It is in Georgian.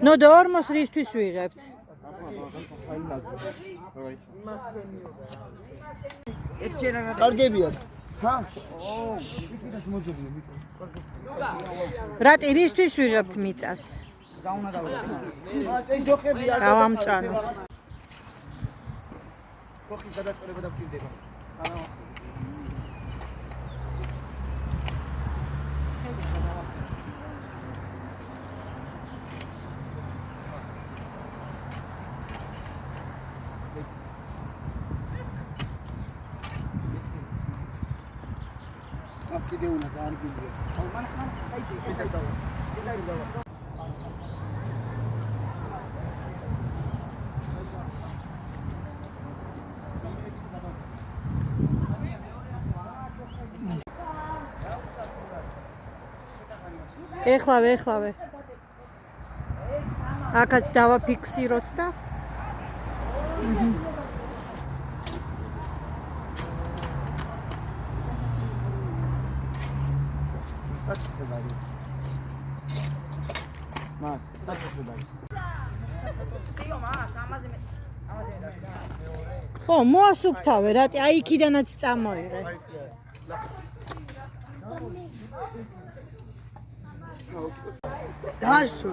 ნო და ორმოს რისთვის ვიღებთ? კარგებია. რატი რისთვის ვიღებთ მიწას? გავამწანოთ. ხოხის გადასწორება დაგჭირდება. კიდე უნდა დაარბილია. მან დაიჭი, ეცადავა. ეხლავე. აქაც დავაფიქსიროთ და მას, დაწესო დაის. ხო, მოასუფთავე, რატი აი იქიდანაც წამოიღე. დაშო.